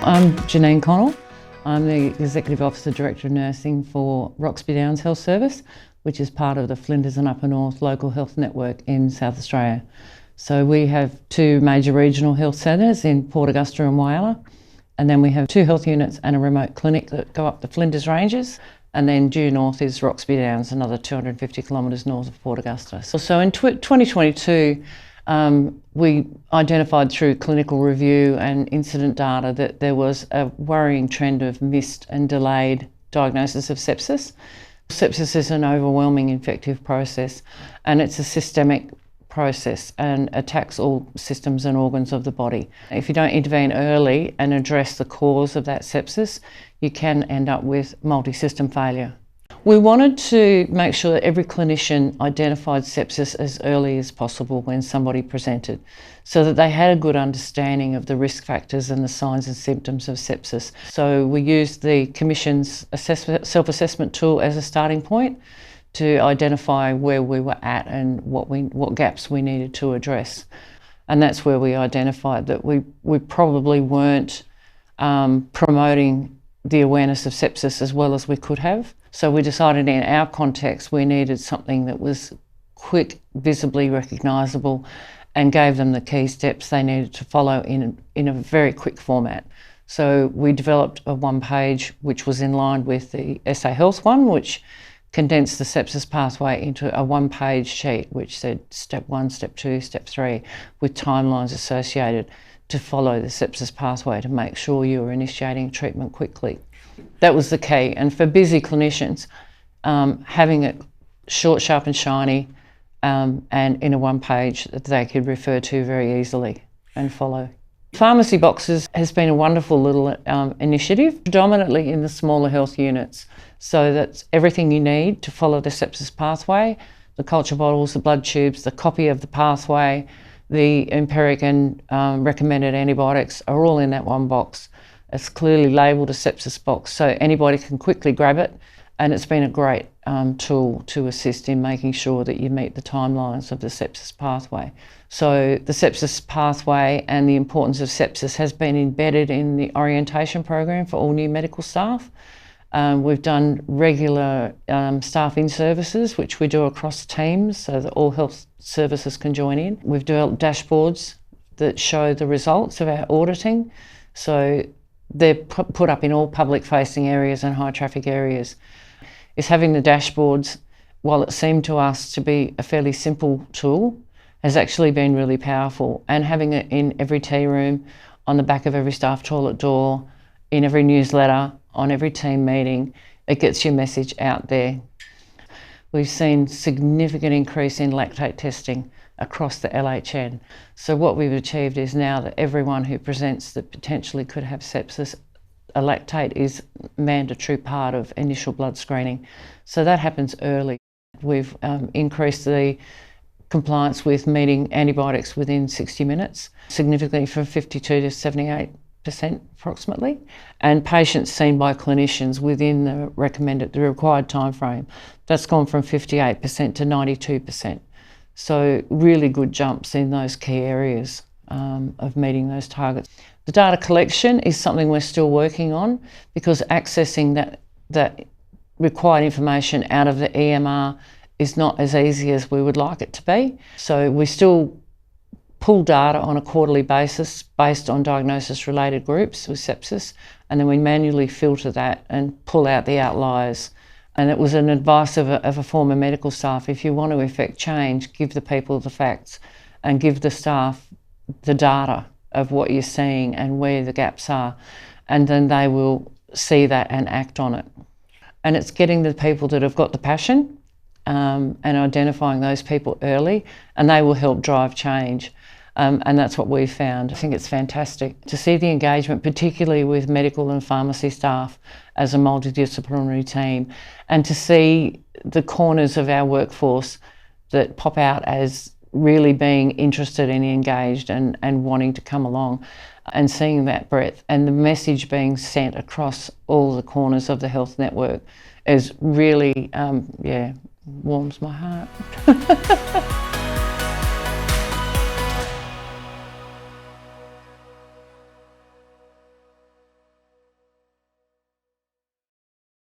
I'm Janine Connell. I'm the Executive Officer Director of Nursing for Roxby Downs Health Service, which is part of the Flinders and Upper North local health network in South Australia. So we have two major regional health centres in Port Augusta and Whyalla, and then we have two health units and a remote clinic that go up the Flinders Ranges, and then due north is Roxby Downs, another 250 kilometres north of Port Augusta. So in 2022, we identified through clinical review and incident data that there was a worrying trend of missed and delayed diagnosis of sepsis. Sepsis is an overwhelming infective process, and it's a systemic process and attacks all systems and organs of the body. If you don't intervene early and address the cause of that sepsis, you can end up with multi-system failure. We wanted to make sure that every clinician identified sepsis as early as possible when somebody presented, so that they had a good understanding of the risk factors and the signs and symptoms of sepsis. So we used the Commission's self-assessment tool as a starting point to identify where we were at and what gaps we needed to address. And that's where we identified that we probably weren't promoting the awareness of sepsis as well as we could have. So we decided in our context we needed something that was quick, visibly recognisable, and gave them the key steps they needed to follow in a very quick format. So we developed a one-page which was in line with the SA Health one, which condensed the sepsis pathway into a one-page sheet which said step 1, step 2, step 3, with timelines associated to follow the sepsis pathway to make sure you were initiating treatment quickly. That was the key. And for busy clinicians, having it short, sharp and shiny and in a one page that they could refer to very easily and follow. Pharmacy boxes has been a wonderful little initiative, predominantly in the smaller health units. So that's everything you need to follow the sepsis pathway, the culture bottles, the blood tubes, the copy of the pathway, the empiric and recommended antibiotics are all in that one box. It's clearly labelled a sepsis box, so anybody can quickly grab it, and it's been a great tool to assist in making sure that you meet the timelines of the sepsis pathway. So the sepsis pathway and the importance of sepsis has been embedded in the orientation program for all new medical staff. We've done regular staff in services, which we do across teams so that all health services can join in. We've developed dashboards that show the results of our auditing. So they're put up in all public facing areas and high traffic areas. Is having the dashboards, while it seemed to us to be a fairly simple tool, has actually been really powerful. And having it in every tea room, on the back of every staff toilet door, in every newsletter, on every team meeting, it gets your message out there. We've seen significant increase in lactate testing across the LHN. So what we've achieved is now that everyone who presents that potentially could have sepsis, a lactate is a mandatory part of initial blood screening. So that happens early. We've increased the compliance with meeting antibiotics within 60 minutes, significantly from 52 to 78% approximately, and patients seen by clinicians within the required time frame. That's gone from 58% to 92%. So really good jumps in those key areas of meeting those targets. The data collection is something we're still working on, because accessing that required information out of the EMR is not as easy as we would like it to be. So we still pull data on a quarterly basis based on diagnosis-related groups with sepsis, and then we manually filter that and pull out the outliers. And it was an advice of a former medical staff: if you want to effect change, give the people the facts and give the staff the data of what you're seeing and where the gaps are, and then they will see that and act on it. And it's getting the people that have got the passion and identifying those people early, and they will help drive change. And that's what we've found. I think it's fantastic to see the engagement, particularly with medical and pharmacy staff as a multidisciplinary team, and to see the corners of our workforce that pop out as really being interested and engaged and wanting to come along, and seeing that breadth and the message being sent across all the corners of the health network is really, warms my heart.